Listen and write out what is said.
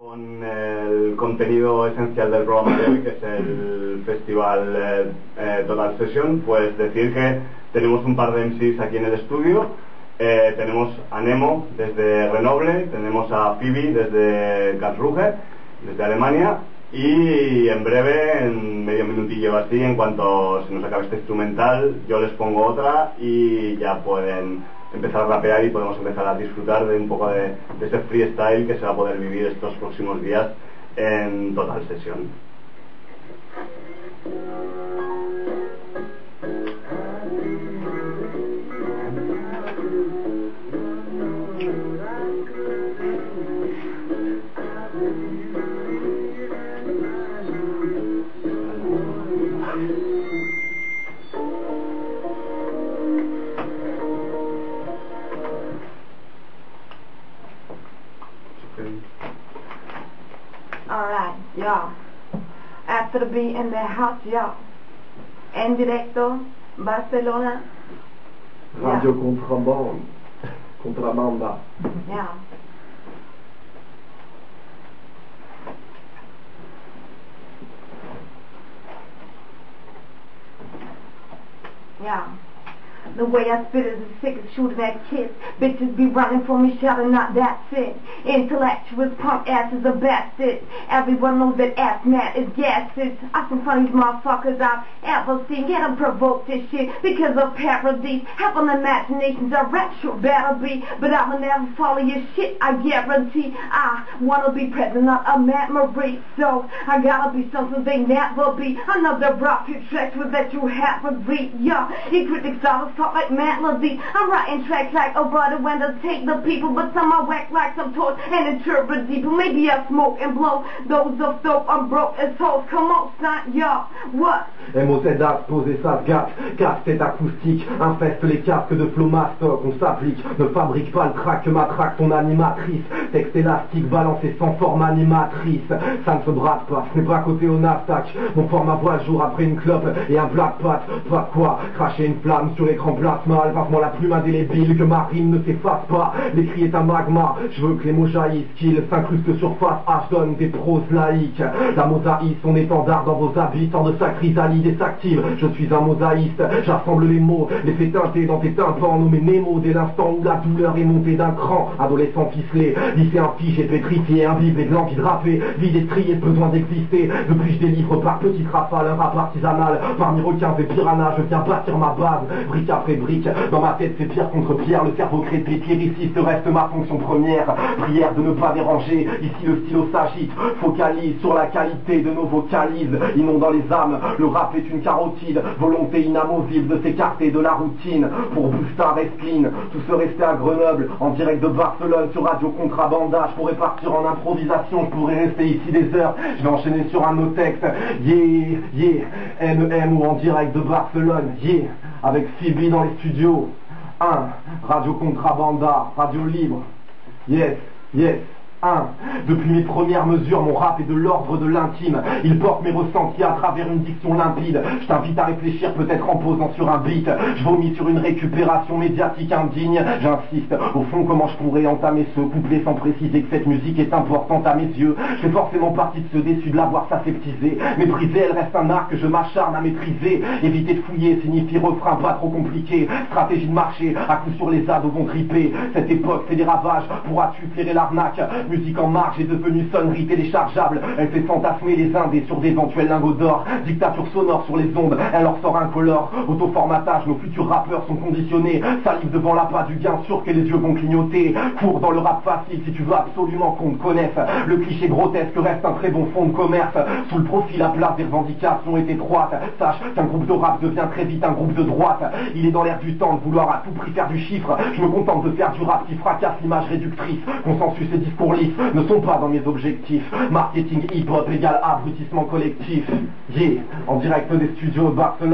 Con el contenido esencial del programa de hoy, que es el festival Total Session, pues decir que tenemos un par de MCs aquí en el estudio. Tenemos a Nemo desde Grenoble, tenemos a Phoebe desde Karlsruhe, desde Alemania, y en breve, en medio minutillo así, en cuanto se nos acabe este instrumental, yo les pongo otra y ya pueden empezar a rapear y podemos empezar a disfrutar de un poco de ese freestyle que se va a poder vivir estos próximos días en Total Session. Alright, y'all. After the beat in the house, y'all. En directo, Barcelona. Radio Contrabanda. Yeah. Yeah. The way I spit is as sick as shooting at kids. Bitches be running for me, shouting not that shit. Intellectuals, punk asses are bastards. Everyone knows that ass Matt is gases. I some funniest motherfuckers I've ever seen. Get them provoked this shit because of parodies. Have an imaginations, a rap should better be. But I will never follow your shit, I guarantee. I wanna be president of memory. So I gotta be something they never be. Another rock you tracks with that you have agreed. Yeah, you critics all talk like melody. I'm writing tracks like a brother when to take the people, but some I whack like some torch and interpret deeper. Maybe I smoke and blow those of dope. I'm broke as hoes. Come on, son, y'all. What? MOZA, poser ça se gâte, casse-tête acoustique, infeste les casques de flow mastoc, on s'applique, ne fabrique pas le track que matraque ton animatrice, texte élastique balancé sans forme animatrice, ça ne se brade pas, ce n'est pas côté au Nasdaq, mon format voit le jour après une clope et un black pat, pas quoi, cracher une flamme sur l'écran plasma, passe-moi la plume indélébile, que ma rime ne s'efface pas, l'écrit est un magma, je veux que les mots jaillissent, qu'ils s'incrustent surface, H donne des proses laïques, la mosaïque, son étendard dans vos habits, tant de sa chrysalide désactive, je suis un mosaïste, j'assemble les mots, les fais teinter dans tes tympans, nommé Nemo, dès l'instant où la douleur est montée d'un cran, adolescent ficelé, lycéen figé, pétrifié, imbibe de l'envie de rapper, vide et trié, besoin d'exister, depuis je délivre par petites rafales, un rap artisanal, parmi requins et piranhas, je viens bâtir ma base, brique après brique, dans ma tête c'est pierre contre pierre, le cerveau crée des pyrécistes reste ma fonction première, prière de ne pas déranger, ici le stylo s'agite, focalise sur la qualité de nos vocalises, inondant les âmes, le rap est une carotide, volonté inamovible de s'écarter de la routine, pour Busta Wrestling, tout se restait à Grenoble, en direct de Barcelone sur Radio Contrabanda, je pourrais partir en improvisation, je pourrais rester ici des heures, je vais enchaîner sur un autre texte, yeah, yeah, NEM ou en direct de Barcelone, yeah, avec Phoebe dans les studios, 1, Radio Contrabanda, radio libre, yes, yes. Depuis mes premières mesures, mon rap est de l'ordre de l'intime. Il porte mes ressentis à travers une diction limpide. Je t'invite à réfléchir peut-être en posant sur un beat. Je vomis sur une récupération médiatique indigne. J'insiste, au fond comment je pourrais entamer ce couplet sans préciser que cette musique est importante à mes yeux. Je fais forcément partie de ceux déçus de l'avoir s'aseptisé. Méprisée, elle reste un art que je m'acharne à maîtriser. Éviter de fouiller signifie refrain pas trop compliqué. Stratégie de marché, à coup sur les ados vont triper. Cette époque fait des ravages, pourras-tu flairer l'arnaque? Musique en marche est devenue sonnerie téléchargeable. Elle fait fantasmer les indés sur d'éventuels lingots d'or. Dictature sonore sur les ondes, elle leur sort incolore. Autoformatage, nos futurs rappeurs sont conditionnés. Salive devant l'appât du gain sûr que les yeux vont clignoter. Cours dans le rap facile si tu veux absolument qu'on te connaisse. Le cliché grotesque reste un très bon fond de commerce. Sous le profil, la place des revendications est étroite. Sache qu'un groupe de rap devient très vite un groupe de droite. Il est dans l'air du temps de vouloir à tout prix faire du chiffre. Je me contente de faire du rap qui fracasse l'image réductrice. Consensus et discours lisses ne sont pas dans mes objectifs. Marketing hip-hop égale abrutissement collectif. Yeah, en direct des studios de Barcelone.